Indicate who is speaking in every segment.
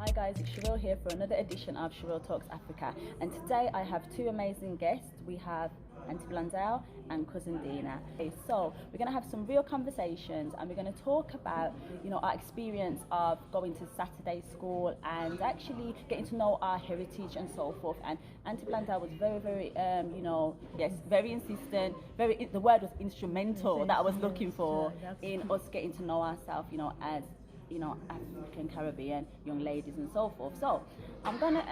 Speaker 1: Hi guys, it's Sherill here for another edition of Sherill Talks Africa, and today I have two amazing guests. We have Aunty Blandell and cousin Dina. Okay, so we're going to have some real conversations, and we're going to talk about, our experience of going to Saturday school and actually getting to know our heritage and so forth. And Aunty Blandell was very, very, very insistent. The word was instrumental that I was looking for in us getting to know ourselves, as African Caribbean young ladies and so forth. So I'm gonna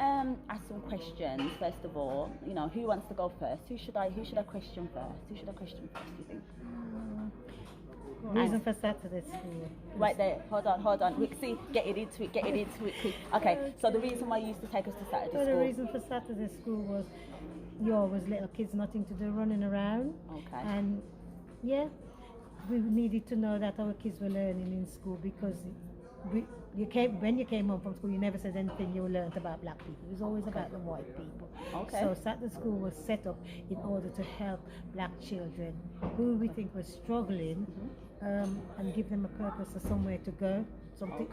Speaker 1: ask some questions first of all. Who wants to go first? Who should I question first? Do you think?
Speaker 2: Reason for Saturday school.
Speaker 1: Right there. Hold on. Get it into it quick. Okay. So the reason why you used to take us to Saturday school.
Speaker 2: The reason for Saturday school was you always little kids, nothing to do, running around.
Speaker 1: Okay.
Speaker 2: And we needed to know that our kids were learning in school, because when you came home from school, you never said anything you learned about black people. It was always about the white people.
Speaker 1: Okay.
Speaker 2: So Saturday school was set up in order to help black children who we think were struggling, and give them a purpose or somewhere to go, something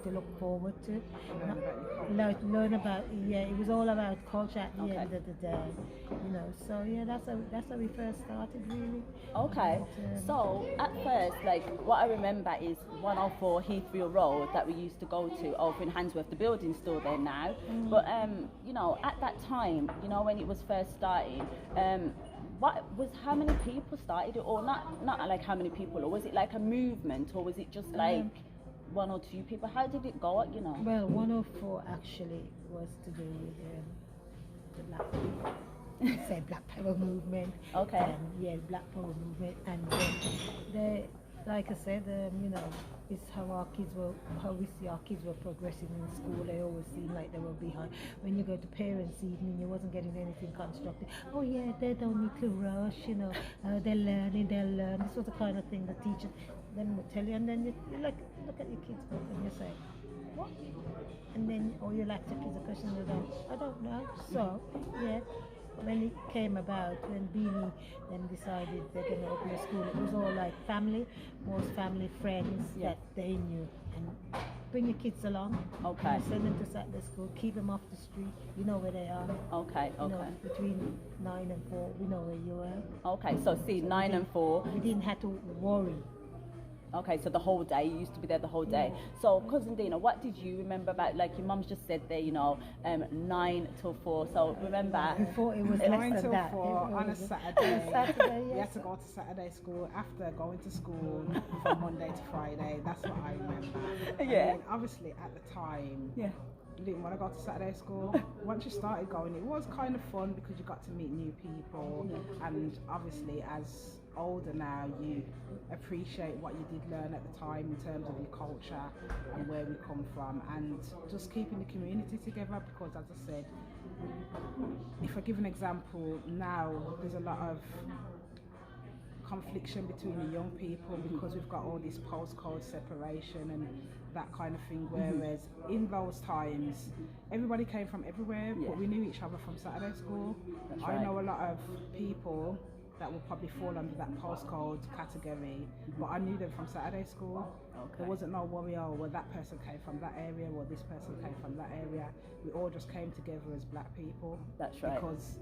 Speaker 2: to look forward to. Learn about it was all about culture at the end of the day, So that's how we first started, really.
Speaker 1: Okay. So at first, what I remember is 104 Heathfield Road that we used to go to over in Handsworth. The building's still there now, but at that time, when it was first starting, how many people started it, or not like how many people, or was it like a movement, or was it just like one or two people? How did it go?
Speaker 2: Well, 104 actually was to do with the black people. Say Black Power movement.
Speaker 1: Okay.
Speaker 2: Black Power movement, and they, like I said, it's how we see our kids were progressing in school. They always seem like they were behind. When you go to parents' evening, you wasn't getting anything constructive. Oh yeah, they don't need to rush, they'll learn. This was the kind of thing the teachers then would tell you, and then you like look at your kids' book and you say, what? And then you'll ask your kids a question, and they go, I don't know. So when it came about, when Bini then decided they're going to open a school, it was all like most family friends that they knew, and bring your kids along.
Speaker 1: Okay.
Speaker 2: Send them to Saturday school, keep them off the street, you know where they are.
Speaker 1: Okay.
Speaker 2: Between 9 and 4, we know where you were.
Speaker 1: Okay, so 9 and 4.
Speaker 2: We didn't have to worry.
Speaker 1: Okay, so the whole day, you used to be there the whole day. So, cousin Dina, what did you remember about, your mum's just said there, 9 till 4. So, remember...
Speaker 2: Before it was
Speaker 3: 9 till 4 on a Saturday. You had to go to Saturday school after going to school from Monday to Friday. That's what I remember.
Speaker 1: Yeah.
Speaker 3: And obviously, at the time...
Speaker 1: Yeah.
Speaker 3: You didn't want to go to Saturday school. Once you started going, it was kind of fun because you got to meet new people, and obviously as older now, you appreciate what you did learn at the time in terms of your culture and where we come from, and just keeping the community together, because as I said, if I give an example, now there's a lot of confliction between the young people because we've got all this postcode separation and that kind of thing, whereas in those times everybody came from everywhere, but we knew each other from Saturday school. I know a lot of people that will probably fall under that postcode category, but I knew them from Saturday school. There wasn't no worry, well that person came from that area, or this person came from that area. We all just came together as black people.
Speaker 1: That's right.
Speaker 3: Because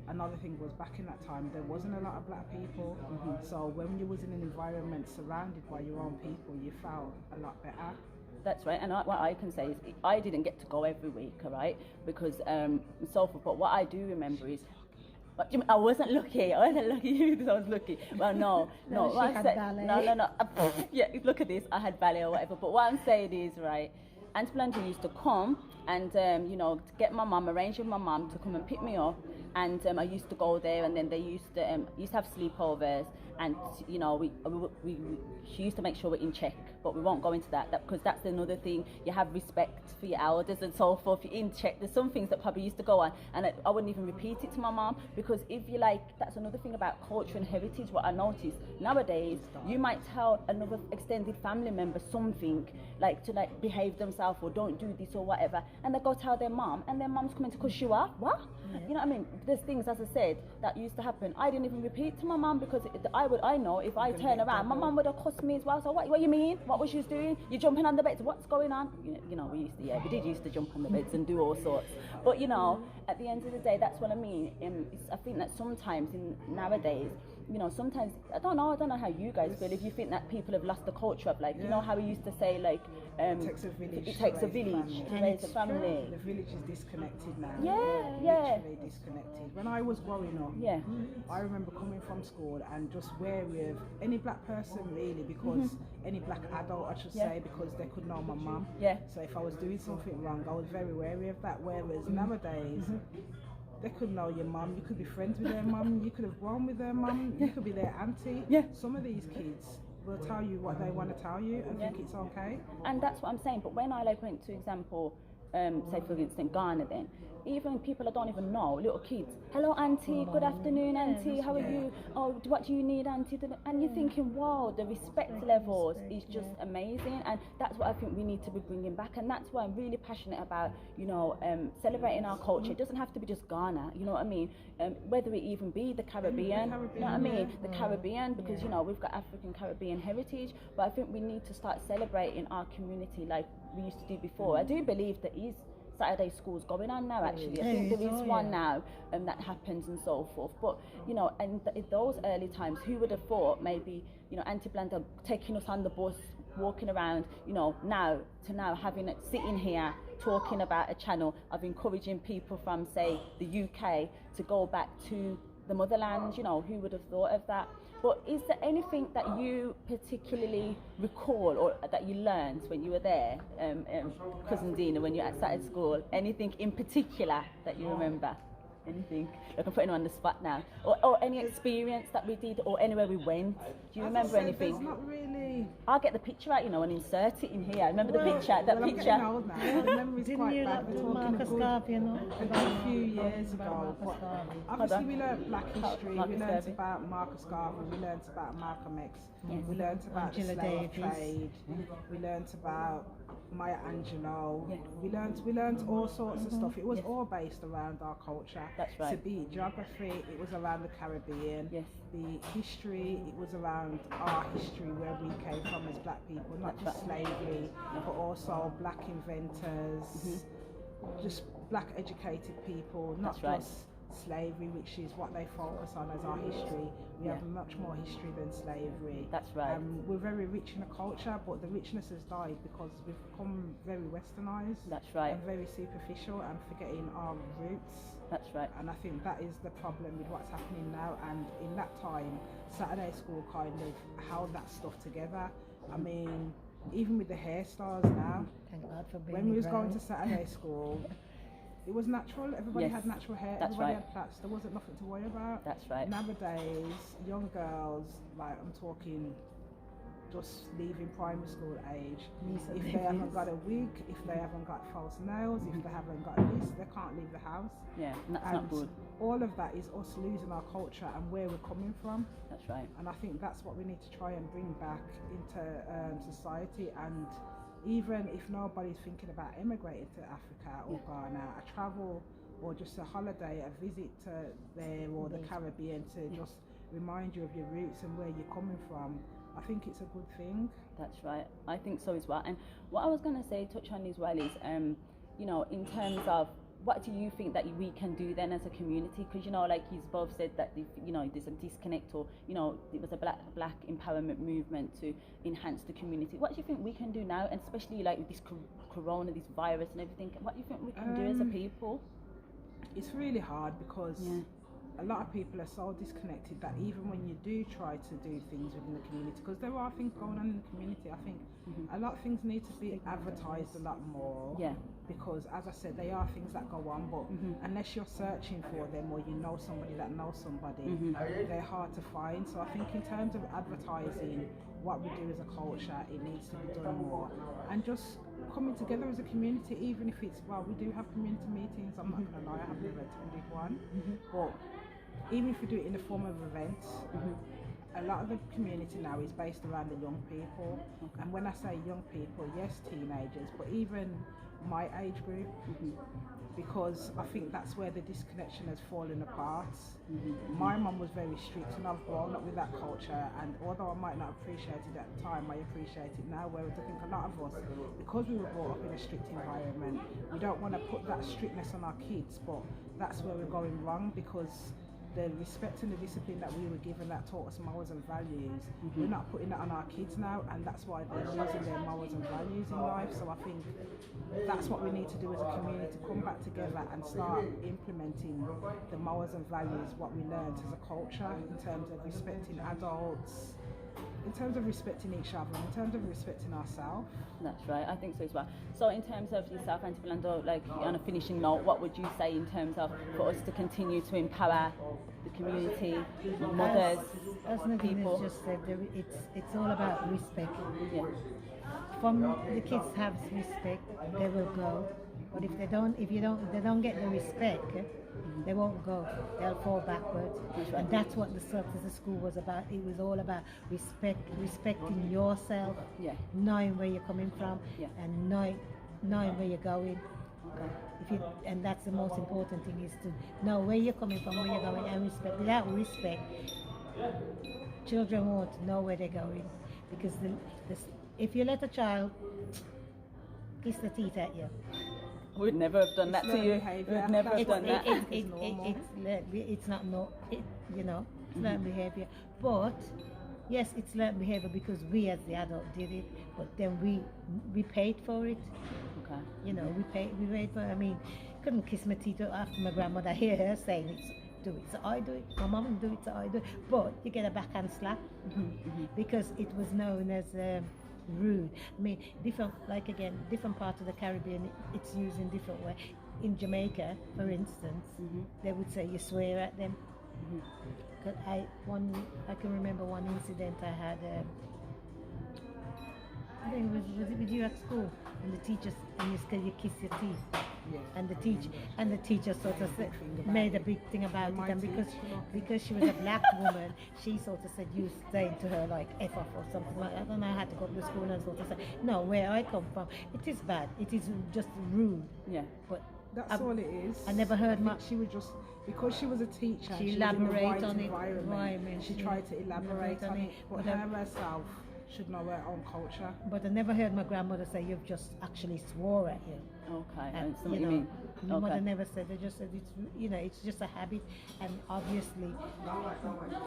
Speaker 3: another thing was, back in that time, there wasn't a lot of black people. So when you was in an environment surrounded by your own people, you felt a lot better.
Speaker 1: That's right, and what I can say is I didn't get to go every week, all right, because so forth. But what I do remember is, I wasn't lucky. You thought I was lucky. Well, no.
Speaker 2: She had ballet.
Speaker 1: No. Yeah, look at this. I had ballet or whatever. But what I'm saying is, right, Aunty Blandell used to come and get my mum, arrange with my mum to come and pick me up, and I used to go there, and then they used to have sleepovers, and she used to make sure we're in check, but we won't go into that because that's another thing. You have respect for your elders and so forth. You're in check. There's some things that probably used to go on, and I wouldn't even repeat it to my mom, because if you that's another thing about culture and heritage. What I noticed nowadays, you might tell another extended family member something to behave themselves or don't do this or whatever, and they go tell their mom, and their mom's coming to cuss you up. What? Yeah. You know what I mean? There's things, as I said, that used to happen. I didn't even repeat to my mom because I I know if I turn around, my mum would have cussed me as well. So what you mean? What was she doing? You're jumping on the beds. What's going on? You know, we did used to jump on the beds and do all sorts. But you know, at the end of the day, that's what I mean. I think that sometimes nowadays, you know, sometimes I don't know how you guys feel. If you think that people have lost the culture of, like, you know how we used to say, like,
Speaker 3: it takes a village
Speaker 1: to raise a family.
Speaker 3: The village is disconnected now.
Speaker 1: Yeah.
Speaker 3: Literally disconnected. When I was growing up, I remember coming from school and just wary of any black person, really, because any black adult, I should say, because they could know my mum. So if I was doing something wrong, I was very wary of that. Whereas nowadays, they could know your mum, you could be friends with their mum, you could have grown with their mum, you could be their auntie. Some of these kids will tell you what they want to tell you and think it's okay.
Speaker 1: And that's what I'm saying. But when I went to example, say for instance Ghana, then even people I don't even know, little kids, hello auntie, good afternoon auntie, how are you? Oh, what do you need auntie? And you're thinking, wow, the respect levels is just amazing, and that's what I think we need to be bringing back. And that's why I'm really passionate about, you know, celebrating our culture. It doesn't have to be just Ghana, you know what I mean? Whether it even be the Caribbean, you know what I mean? The Caribbean, because you know we've got African Caribbean heritage, but I think we need to start celebrating our community like we used to do before. I do believe there is Saturday schools going on now, actually. I think there is one now that happens and so forth. But, you know, and in those early times, who would have thought maybe, you know, Aunty Blandell taking us on the bus, walking around, you know, now having it, sitting here talking about a channel of encouraging people from, say, the UK to go back to the motherland. You know, who would have thought of that? But is there anything that you particularly recall or that you learned when you were there, Cousin Dina, when you were at Saturday school? Anything in particular that you remember? Anything? Like, I'm putting you on the spot now. Or any experience that we did, or anywhere we went? Do you remember anything?
Speaker 3: There's not really.
Speaker 1: I'll get the picture out, you know, and insert it in here. I remember the picture, that
Speaker 3: I'm
Speaker 1: picture.
Speaker 3: getting old now. The memory's
Speaker 2: Didn't
Speaker 3: quite
Speaker 2: you
Speaker 3: bad.
Speaker 2: like
Speaker 3: We're
Speaker 2: do
Speaker 3: talking
Speaker 2: Marcus Garvey, you know?
Speaker 3: a few years ago. But obviously, we learned black history.
Speaker 1: Marcus
Speaker 3: We learned
Speaker 1: Garvey.
Speaker 3: about Marcus Garvey. We learned about Malcolm X.
Speaker 1: Yes.
Speaker 3: We learned about
Speaker 2: Angela
Speaker 3: the slave
Speaker 2: Davis.
Speaker 3: trade. We learned about Maya Angelou.
Speaker 1: Yes.
Speaker 3: We learned all sorts of stuff. It was all based around our culture.
Speaker 1: That's right.
Speaker 3: So be it geography, it was around the Caribbean.
Speaker 1: Yes.
Speaker 3: The history, it was around our history, where we came from as black people, not just slavery, but also black inventors, just black educated people, not
Speaker 1: That's right.
Speaker 3: just slavery, which is what they focus on as our history. We have much more history than slavery.
Speaker 1: That's right.
Speaker 3: We're very rich in a culture, but the richness has died because we've become very westernized.
Speaker 1: That's right.
Speaker 3: And very superficial and forgetting our roots.
Speaker 1: That's right.
Speaker 3: And I think that is the problem with what's happening now. And in that time, Saturday school kind of held that stuff together. I mean, even with the hairstyles now,
Speaker 2: Thank God for Bini
Speaker 3: when we was
Speaker 2: Brown.
Speaker 3: going to Saturday school, it was natural. Everybody
Speaker 1: Yes,
Speaker 3: had natural hair.
Speaker 1: that's
Speaker 3: Everybody
Speaker 1: right.
Speaker 3: had plaits. There wasn't nothing to worry about.
Speaker 1: That's right.
Speaker 3: Nowadays, young girls, like I'm talking, just leaving primary school age, if they haven't got a wig, if they haven't got false nails, if they haven't got this, they can't leave the house.
Speaker 1: Yeah, and that's
Speaker 3: And
Speaker 1: not good.
Speaker 3: all of that is us losing our culture and where we're coming from.
Speaker 1: That's right.
Speaker 3: And I think that's what we need to try and bring back into society. And even if nobody's thinking about emigrating to Africa or Ghana, a travel or just a holiday, a visit to there or the Caribbean to just remind you of your roots and where you're coming from, I think it's a good thing.
Speaker 1: That's right. I think so as well. And what I was going to say, touch on as well, is, you know, in terms of what do you think that we can do then as a community? Because, you know, like you both said that, you know, there's a disconnect, or, you know, it was a black empowerment movement to enhance the community. What do you think we can do now? And especially like with this corona, this virus and everything, what do you think we can do as a people?
Speaker 3: It's really hard because a lot of people are so disconnected that even when you do try to do things within the community, because there are things going on in the community, I think a lot of things need to be advertised a lot more.
Speaker 1: Yeah.
Speaker 3: Because as I said, they are things that go on, but unless you're searching for them or you know somebody that knows somebody, they're hard to find. So I think in terms of advertising what we do as a culture, it needs to be done more. And just coming together as a community, even if it's, well, we do have community meetings, I'm not going to lie, I have never attended one, but even if we do it in the form of events, a lot of the community now is based around the young people. And when I say young people, yes, teenagers, but even my age group, because I think that's where the disconnection has fallen apart. My mum was very strict, and I've grown up with that culture, and although I might not appreciate it at the time, I appreciate it now, whereas I think a lot of us, because we were brought up in a strict environment, we don't want to put that strictness on our kids, but that's where we're going wrong, because the respect and the discipline that we were given that taught us morals and values, we're not putting that on our kids now, and that's why they're losing their morals and values in life. So I think that's what we need to do as a community, to come back together and start implementing the morals and values, what we learned as a culture, in terms of respecting adults, in terms of respecting each other, in terms of respecting ourselves.
Speaker 1: That's right, I think so as well. So in terms of yourself, Aunty Blandell, like on a finishing note, what would you say in terms of for us to continue to empower the community, mothers,
Speaker 2: as Nadina
Speaker 1: people?
Speaker 2: just said, it's all about respect.
Speaker 1: Yeah.
Speaker 2: From the kids have respect, they will go. But if they don't get the respect, they won't go. They'll fall backwards.
Speaker 1: Right.
Speaker 2: And that's what the Circus of School was about. It was all about respecting yourself, knowing where you're coming from, and knowing where you're going.
Speaker 1: Okay.
Speaker 2: And that's the most important thing, is to know where you're coming from, where you're going, and respect. Without respect, children won't know where they're going, because if you let a child kiss the teeth at you,
Speaker 1: We'd never have done that to you. We'd never have done that.
Speaker 2: It's not it's learned behavior. But yes, it's learned behavior because we as the adult did it, but then we paid for it.
Speaker 1: Okay.
Speaker 2: We paid for it. I mean, couldn't kiss my teeth after my grandmother hear her saying do it, so I do it. My mum do it, so I do it. But you get a backhand slap because it was known as rude. I mean, different part of the Caribbean, it's used in different way. In Jamaica, for instance, they would say you swear at them. Cause I can remember one incident I had. I think was it with you at school, and the teacher, and you kiss your teeth. Yeah. And the teacher sort of made a big thing about it, and because she was a black woman, she sort of said you saying to her like F off or something like that. I don't know how to go to school and sort of say, no, where I come from, it is bad, it is just rude. Yeah. But
Speaker 3: that's all it is.
Speaker 2: I never heard much.
Speaker 3: She was just, because she was a teacher,
Speaker 2: she elaborated on it.
Speaker 3: She tried to elaborate on it, but her herself should know her own culture.
Speaker 2: But I never heard my grandmother say you've just actually swore at you.
Speaker 1: Okay,
Speaker 2: and
Speaker 1: what you mean?
Speaker 2: My mother never said. They just said it's just a habit, and obviously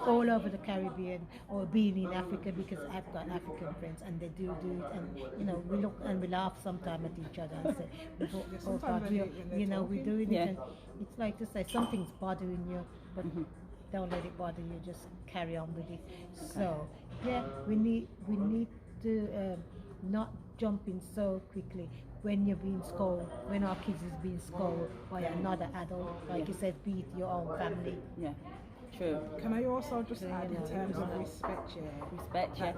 Speaker 2: all over the Caribbean or being in Africa, because I've got African friends and they do it, and we look and we laugh sometimes at each other and say, oh God, we're doing it, and it's like to say something's bothering you, but don't let it bother you. Just carry on with it. Okay. So we need to not jump in so quickly when you're being scolded, when our kids is being scolded by another adult, like you said, be it your own family.
Speaker 1: Yeah, true.
Speaker 3: Can I also just add in terms of respect,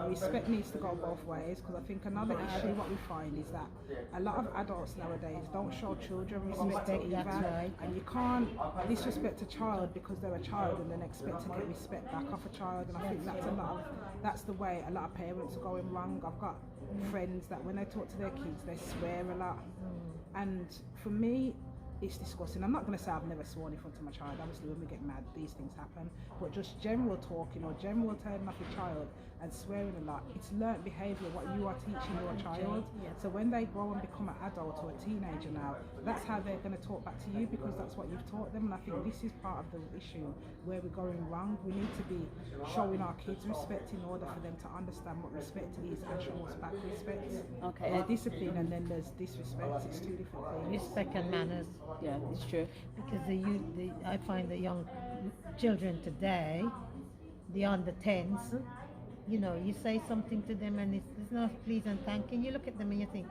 Speaker 3: respect needs to go both ways, because I think another issue what we find is that a lot of adults nowadays don't show children respect either. Right. And you can't disrespect a child because they're a child and then expect to get respect back off a child, and I think that's the way a lot of parents are going wrong. I've got friends that when they talk to their kids they swear a lot, and for me it's disgusting. I'm not going to say I've never sworn in front of my child. Obviously when we get mad these things happen, but just general talking or general turning off your child and swearing a lot, it's learnt behaviour, what you are teaching your child. So when they grow and become an adult or a teenager now, that's how they're going to talk back to you, because that's what you've taught them. And I think this is part of the issue where we're going wrong. We need to be showing our kids respect in order for them to understand what respect is and show us back respect. Okay. There's discipline and then there's disrespect. It's two different things.
Speaker 2: Respect and manners.
Speaker 1: Yeah, it's true.
Speaker 2: Because I find the young children today, the under 10s, you say something to them and it's not please and thank you. You look at them and you think.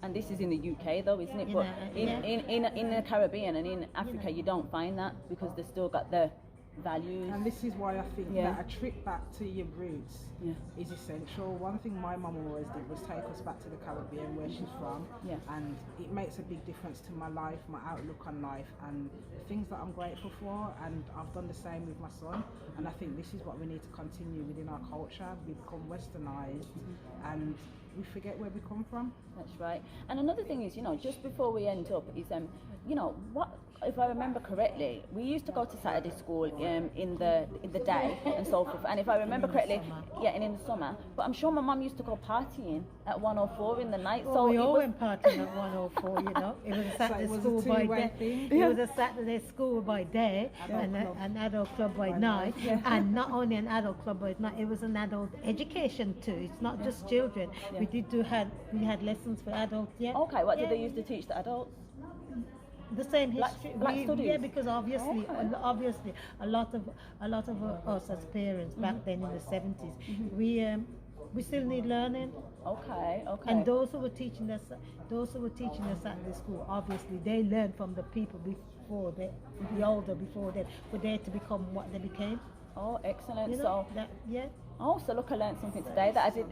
Speaker 1: And this is in the UK though, isn't it? But in the Caribbean and in Africa, you don't find that, because they still got the values.
Speaker 3: And this is why I think
Speaker 1: Yeah.
Speaker 3: that a trip back to your roots
Speaker 1: Yeah.
Speaker 3: is essential. One thing my mum always did was take us back to the Caribbean, where she's from,
Speaker 1: Yeah.
Speaker 3: and it makes a big difference to my life, my outlook on life, and the things that I'm grateful for. And I've done the same with my son, and I think this is what we need to continue within our culture. We become westernized, and we forget where we come from.
Speaker 1: That's right. And another thing is, just before we end up, is what if I remember correctly, we used to go to Saturday school in the day and so forth. And if I remember correctly, and in the summer. But I'm sure my mum used to go partying at 104 in the night.
Speaker 2: Well,
Speaker 1: so
Speaker 2: we all went partying at 104, It was a Saturday school by day. It was a Saturday school by day and an adult club by night. And not only an adult club by night, it was an adult education too. It's not just children.
Speaker 1: Yeah.
Speaker 2: We had lessons for adults. Yeah.
Speaker 1: Okay, what did they used to teach the adults?
Speaker 2: The same history.
Speaker 1: Black studies?
Speaker 2: Yeah, because obviously
Speaker 1: Okay.
Speaker 2: a lot of us as parents back then in the 70s, we still need learning.
Speaker 1: Okay.
Speaker 2: And those who were teaching us at the school, obviously they learned from the people before the older before them, for they to become what they became.
Speaker 1: Oh, excellent.
Speaker 2: So
Speaker 1: so look, I learned something today that I did.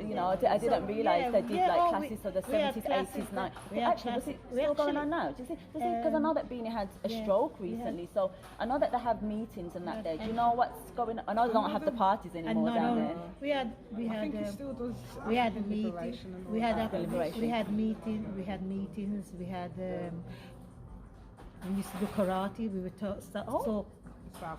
Speaker 1: I didn't realise they did classes for the 70s, 80s, 90s. Actually, was it still going on now? Do you see? Because I know that Bini had a stroke recently, so I know that they have meetings and that there. Do you know what's going on? I know they don't have the parties anymore down there.
Speaker 2: We had
Speaker 3: I think it still does.
Speaker 2: we had
Speaker 3: African
Speaker 2: meetings.
Speaker 3: liberation and all
Speaker 2: We had
Speaker 3: that.
Speaker 2: we had meetings. We had we used to do karate. We were taught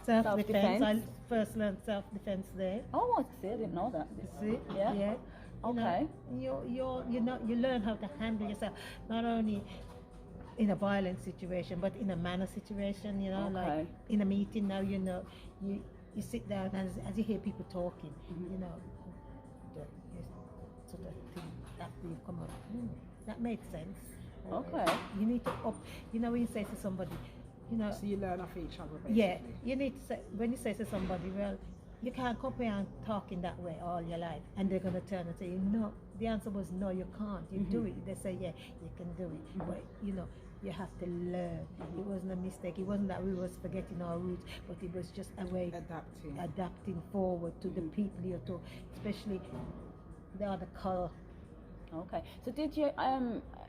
Speaker 2: self-defense. I first learned self-defense there.
Speaker 1: Oh, I see. I didn't know that.
Speaker 2: See?
Speaker 1: Yeah. Okay.
Speaker 2: You learn how to handle yourself, not only in a violent situation, but in a manner situation. Like in a meeting now. You sit down and as you hear people talking, you sort of think after you've come up. That made sense.
Speaker 1: Okay.
Speaker 2: You need to when you say to somebody,
Speaker 3: So you learn off each other, basically.
Speaker 2: yeah, you need to say, when you say to somebody, well, you can't come here and talk in that way all your life, and they're going to turn and say, no. The answer was no, you can't. You do it. They say, yeah, you can do it. But you have to learn. It wasn't a mistake. It wasn't that we was forgetting our roots, but it was just a way adapting forward to the people you're talking, especially the other color.
Speaker 1: Okay. So did you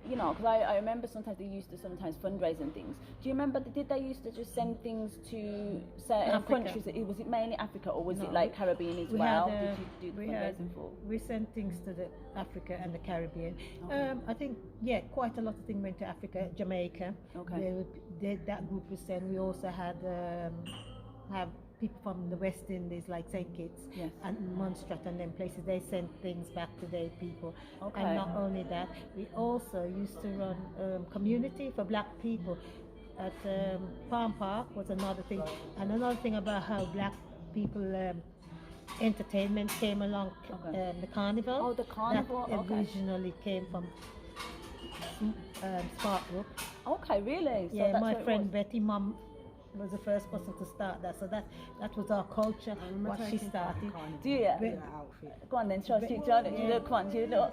Speaker 1: because I remember sometimes they used to fundraise and things. Do you remember, did they used to just send things to certain countries? Was it mainly Africa, or was it like Caribbean as well? Did you do the fundraising for?
Speaker 2: We sent things to the Africa and the Caribbean.
Speaker 1: Okay.
Speaker 2: I think, quite a lot of things went to Africa, Jamaica.
Speaker 1: Okay.
Speaker 2: That group was sent. We also had have people from the West Indies, like St. Kitts and Montserrat and them places. They sent things back to their people.
Speaker 1: Okay.
Speaker 2: And not only that, we also used to run community for black people at Palm Park was another thing. And another thing about how black people entertainment came along, the Carnival.
Speaker 1: Oh, the Carnival.
Speaker 2: That originally came from Sparkbrook.
Speaker 1: Okay, really? So
Speaker 2: Yeah,
Speaker 1: that's
Speaker 2: my
Speaker 1: what it
Speaker 2: friend
Speaker 1: was.
Speaker 2: Betty Mum was the first person to start that. So that was our culture, what she started.
Speaker 1: Do you?
Speaker 3: Outfit.
Speaker 1: Go on then, show us. Come on, do you know?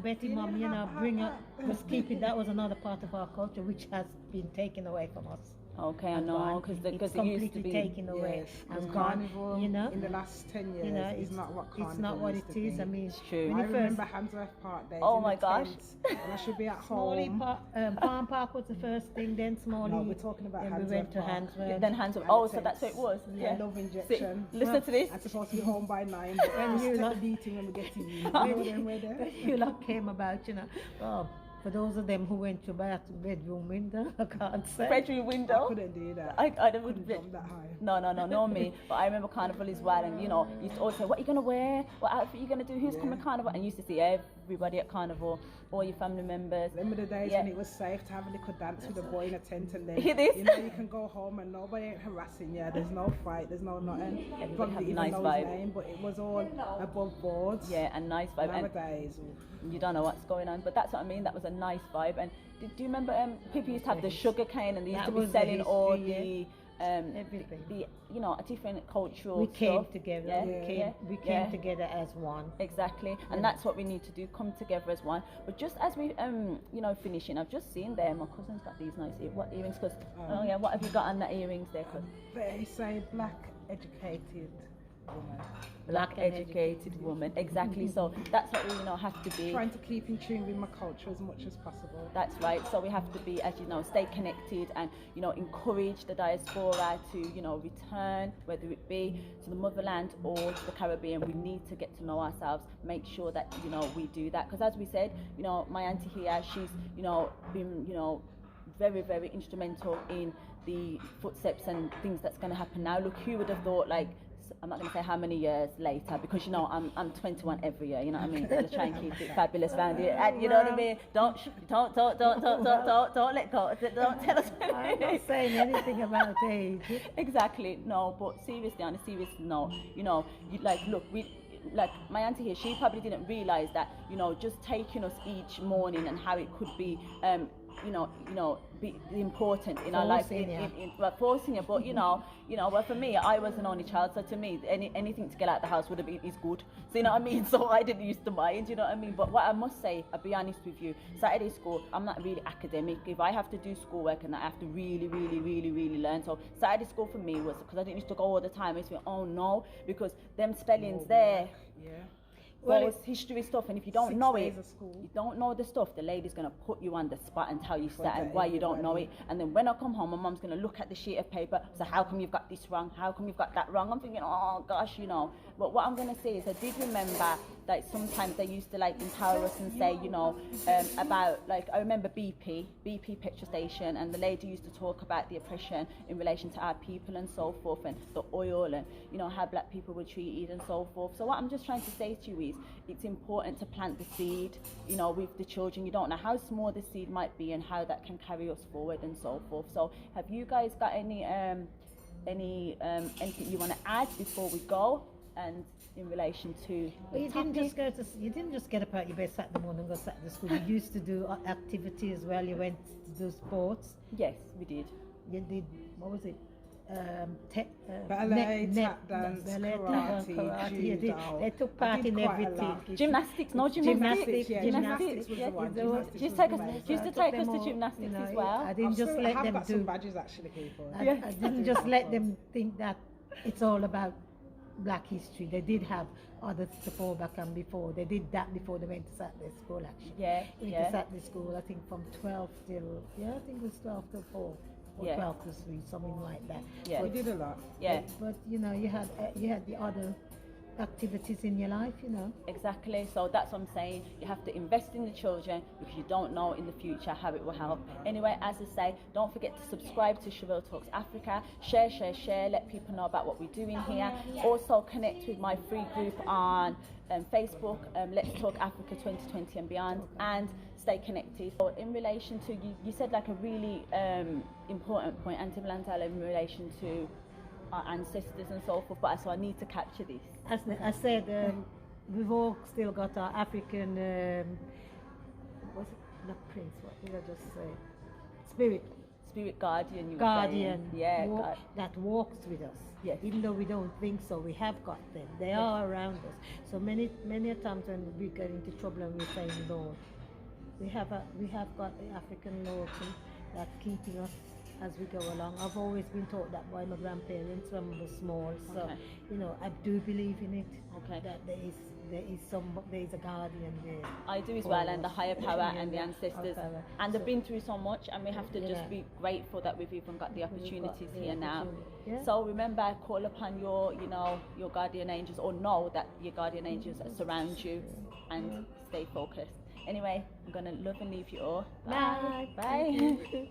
Speaker 2: Betty Mum, bring up, was keeping, that was another part of our culture which has been taken away from us.
Speaker 1: Okay, I know, because it used to be
Speaker 2: taken away and
Speaker 3: Carnival,
Speaker 2: gone.
Speaker 3: In the last 10 years, is not what Carnival
Speaker 2: it's not what it is. I mean,
Speaker 1: it's true.
Speaker 3: I remember Handsworth Park days.
Speaker 1: Oh
Speaker 3: in
Speaker 1: my
Speaker 3: the
Speaker 1: gosh!
Speaker 3: tents, and I should be at
Speaker 2: Smalley
Speaker 3: home.
Speaker 2: Palm Park was the first thing, then Smalley.
Speaker 3: No, we're talking about
Speaker 2: then
Speaker 3: Handsworth
Speaker 2: we went to
Speaker 3: Park.
Speaker 2: Handsworth.
Speaker 1: Then Handsworth. Oh, so that's what it was.
Speaker 3: Yeah, love injection.
Speaker 1: Listen to this.
Speaker 3: I'm supposed to be home by 9, but
Speaker 2: And
Speaker 3: just
Speaker 2: you
Speaker 3: take
Speaker 2: lot-
Speaker 3: the beating when we get to you. Then we're there.
Speaker 2: You lot came about, Oh, for those of them who went to bedroom window, I can't say.
Speaker 1: Bedroom window.
Speaker 3: I couldn't do that.
Speaker 1: I
Speaker 3: couldn't
Speaker 1: would
Speaker 3: jump that high.
Speaker 1: No, me. But I remember Carnival as well, and you used to always say, what are you gonna wear? What outfit are you gonna do? Who's coming Carnival? And you used to see everybody at Carnival, all your family members.
Speaker 3: Remember the days when it was safe to have a little dance with a boy in a tent, and then
Speaker 1: It is.
Speaker 3: you can go home and nobody ain't harassing you. There's no fight. There's no nothing.
Speaker 1: Everybody had a
Speaker 3: Even
Speaker 1: nice
Speaker 3: know
Speaker 1: vibe.
Speaker 3: his name, but it was all above board.
Speaker 1: Yeah, and nice vibe. And
Speaker 3: Nowadays,
Speaker 1: you don't know what's going on, but that's what I mean. That was a nice vibe. And do you remember people used to have the sugar cane, and they used to be selling all the
Speaker 2: Everything.
Speaker 1: the a different cultural
Speaker 2: We came
Speaker 1: stuff.
Speaker 2: together.
Speaker 1: Yeah,
Speaker 2: We came together as one.
Speaker 1: Exactly, and that's what we need to do, come together as one. But just as we finishing, I've just seen there my cousin's got these nice earrings, because what have you got on the earrings there?
Speaker 3: They say black educated woman.
Speaker 1: Black educated woman, exactly. So that's what we have to be.
Speaker 3: Trying to keep in tune with my culture as much as possible.
Speaker 1: That's right. So we have to be, as stay connected and encourage the diaspora to return, whether it be to the motherland or to the Caribbean. We need to get to know ourselves, make sure that we do that, because as we said, my auntie here, she's been very, very instrumental in the footsteps and things that's going to happen now. Look, who would have thought, like, I'm not going to say how many years later, because I'm 21 every year, you know what I mean? So let's try and keep it fabulous around here, and you know what I mean? Don't let go. Don't tell us.
Speaker 2: I'm not saying anything about age.
Speaker 1: Exactly, no. But seriously, on a serious note, like my auntie here, she probably didn't realise that just taking us each morning and how it could be be important in our life, forcing you. But well, for me, I was an only child, so to me, anything to get out of the house would have been is good. So you know what I mean. So I didn't used to mind, you know what I mean. But what I must say, I'll be honest with you, Saturday school, I'm not really academic. If I have to do schoolwork and I have to really, really, really, really learn, so Saturday school for me was, because I didn't used to go all the time. I used to be, oh no, because them spellings there.
Speaker 3: Yeah.
Speaker 1: Well, it's history stuff, and if you don't know it,
Speaker 3: school.
Speaker 1: you don't know the stuff, the lady's going to put you on the spot and tell you why you don't know it. And then when I come home, my mum's going to look at the sheet of paper, so how come you've got this wrong? How come you've got that wrong? I'm thinking, oh gosh, But what I'm going to say is, I did remember that sometimes they used to like empower us and say, about, like, I remember BP petrol station, and the lady used to talk about the oppression in relation to our people and so forth, and the oil, and how black people were treated and so forth. So what I'm just trying to say to you is, it's important to plant the seed, with the children. You don't know how small the seed might be and how that can carry us forward and so forth. So have you guys got any anything you want to add before we go, and in relation to
Speaker 2: you didn't just get up out your bed Saturday morning and go Saturday school. You used to do activity as well. You went to do sports.
Speaker 1: Yes, we did.
Speaker 2: You did, what was it?
Speaker 3: Ballet, tap dance, karate, judo.
Speaker 2: They took part in everything.
Speaker 1: Gymnastics, no gymnastics. Gymnastics was the one. She used to take us to gymnastics as well.
Speaker 2: I didn't just let them
Speaker 3: got
Speaker 2: do.
Speaker 3: Some badges actually, people.
Speaker 2: I didn't just let them think that it's all about Black history. They did have others to fall back on before. They did that before they went to Saturday school, actually. Went to Saturday school, I think from 12 till, I think it was 12 till 4. Or 12 to 3, something like that.
Speaker 1: Yeah,
Speaker 3: we did a lot.
Speaker 1: Yeah,
Speaker 2: but you had the other activities in your life,
Speaker 1: Exactly. So that's what I'm saying. You have to invest in the children, because you don't know in the future how it will help. Anyway, as I say, don't forget to subscribe to Sherill Talks Africa. Share. Let people know about what we're doing here. Also connect with my free group on Facebook, Let's Talk Africa 2020 and beyond, and stay connected. So in relation to, you said like a really important point, Aunty Blandell, in relation to our ancestors and so forth, but so I need to capture this.
Speaker 2: As I said, we've all still got our African, was it not prince, what did I just say? Spirit guardian, that walks with us.
Speaker 1: Yes.
Speaker 2: Even though we don't think so, we have got them. They are around us. So many a times when we get into trouble and we're saying, Lord, we have got the African Lord that's keeping us as we go along. I've always been taught that by my grandparents when we were small. So, I do believe in it.
Speaker 1: Okay.
Speaker 2: That there is a guardian there.
Speaker 1: I do as well, and the higher power and the ancestors. And they've been through so much, and we have to just be grateful that we've even got the opportunities here now. Yeah. So remember, call upon your guardian angels, or know that your guardian angels surround you, and stay focused. Anyway, I'm gonna love and leave you all.
Speaker 2: Bye.
Speaker 1: Bye.